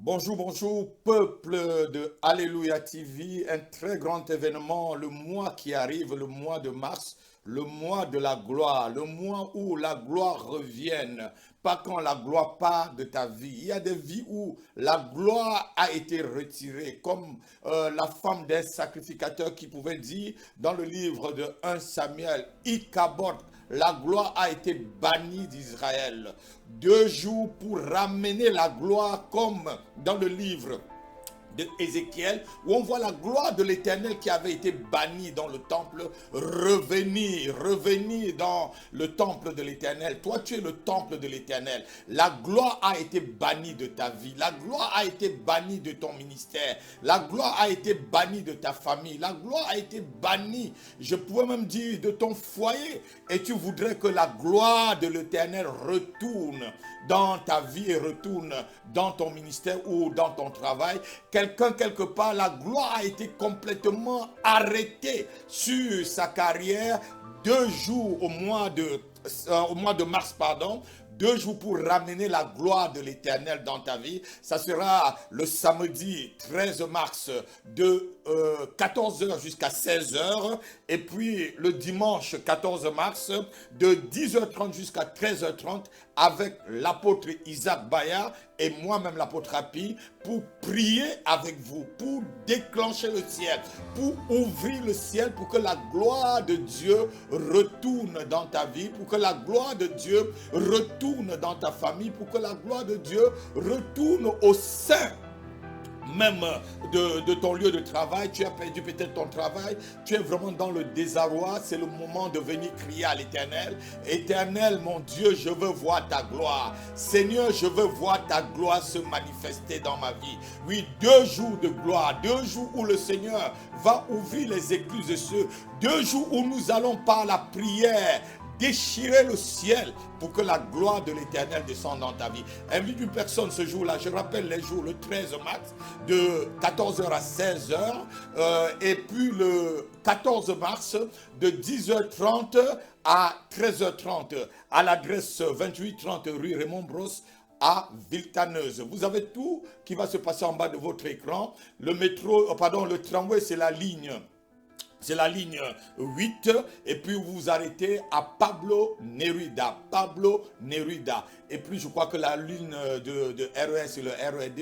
Bonjour, bonjour, peuple de Alléluia TV, un très grand événement, le mois qui arrive, le mois de mars, le mois de la gloire, le mois où la gloire revienne, pas quand la gloire part de ta vie. Il y a des vies où la gloire a été retirée, comme la femme d'un sacrificateur qui pouvait dire dans le livre de 1 Samuel, Ichabod, la gloire a été bannie d'Israël. 2 jours pour ramener la gloire comme dans le livre de Ézéchiel, où on voit la gloire de l'Éternel qui avait été bannie dans le temple, revenir dans le temple de l'Éternel. Toi, tu es le temple de l'Éternel. La gloire a été bannie de ta vie. La gloire a été bannie de ton ministère. La gloire a été bannie de ta famille. La gloire a été bannie, je pourrais même dire, de ton foyer. Et tu voudrais que la gloire de l'Éternel retourne dans ta vie et retourne dans ton ministère ou dans ton travail. Quelqu'un, quelque part, la gloire a été complètement arrêtée sur sa carrière. 2 jours au mois de mars, pardon. 2 jours pour ramener la gloire de l'Éternel dans ta vie. Ça sera le samedi 13 mars de 14h jusqu'à 16h. Et puis le dimanche 14 mars de 10h30 jusqu'à 13h30 avec l'apôtre Isaac Bayard et moi-même l'apôtre Happy pour prier avec vous, pour déclencher le ciel, pour ouvrir le ciel, pour que la gloire de Dieu retourne dans ta vie, pour que la gloire de Dieu retourne dans ta famille, pour que la gloire de Dieu retourne au sein même de ton lieu de travail. Tu as perdu peut-être ton travail, tu es vraiment dans le désarroi. C'est le moment de venir crier à l'Éternel. Éternel, mon Dieu, je veux voir ta gloire. Seigneur, je veux voir ta gloire se manifester dans ma vie. Oui, 2 jours de gloire, 2 jours où le Seigneur va ouvrir les écluses de ceux, 2 jours où nous allons par la prière déchirer le ciel pour que la gloire de l'Éternel descende dans ta vie. Invite une personne ce jour-là. Je rappelle les jours, le 13 mars, de 14h à 16h. Et puis le 14 mars, de 10h30 à 13h30, à l'adresse 2830 rue Raymond Bros, à Villetaneuse. Vous avez tout qui va se passer en bas de votre écran. Le métro, pardon, le tramway, c'est la ligne 8, et puis vous vous arrêtez à Pablo Neruda. Et puis je crois que la ligne de RER, c'est le RED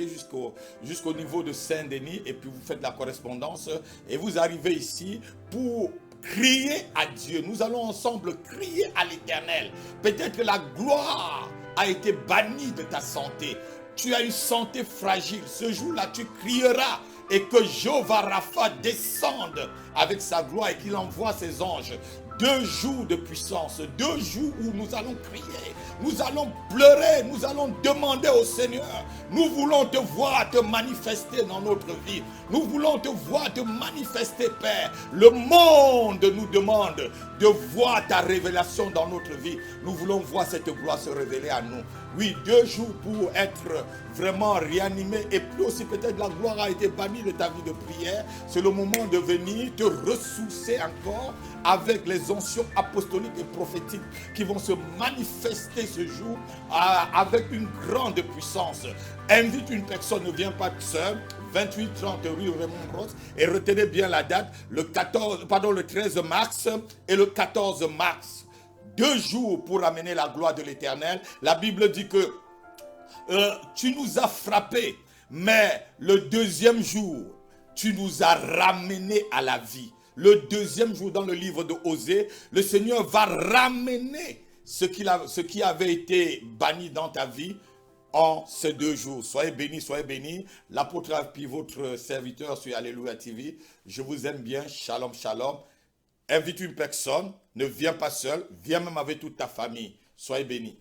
jusqu'au niveau de Saint-Denis, et puis vous faites la correspondance, et vous arrivez ici pour crier à Dieu. Nous allons ensemble crier à l'Éternel. Peut-être que la gloire a été bannie de ta santé. Tu as une santé fragile. Ce jour-là, tu crieras et que Jéhovah Rapha descende avec sa gloire et qu'il envoie ses anges. 2 jours de puissance, 2 jours où nous allons crier, nous allons pleurer, nous allons demander au Seigneur. Nous voulons te voir te manifester dans notre vie. Nous voulons te voir te manifester, Père. Le monde nous demande de voir ta révélation dans notre vie. Nous voulons voir cette gloire se révéler à nous. Oui, 2 jours pour être vraiment réanimé, et plus aussi peut-être la gloire a été bannie de ta vie de prière. C'est le moment de venir te ressourcer encore avec les onctions apostoliques et prophétiques qui vont se manifester ce jour avec une grande puissance. Invite une personne, ne viens pas seul. 2830 rue Raymond Bros, et retenez bien la date, le 13 mars et le 14 mars. 2 jours pour amener la gloire de l'Éternel. La Bible dit que tu nous as frappés, mais le 2e jour, tu nous as ramenés à la vie. Le 2e jour dans le livre de Osée, le Seigneur va ramener ce qui avait été banni dans ta vie en ces 2 jours. Soyez bénis. L'apôtre Happy, votre serviteur sur Alléluia TV. Je vous aime bien. Shalom, shalom. Invite une personne, ne viens pas seul, viens même avec toute ta famille. Soyez bénis.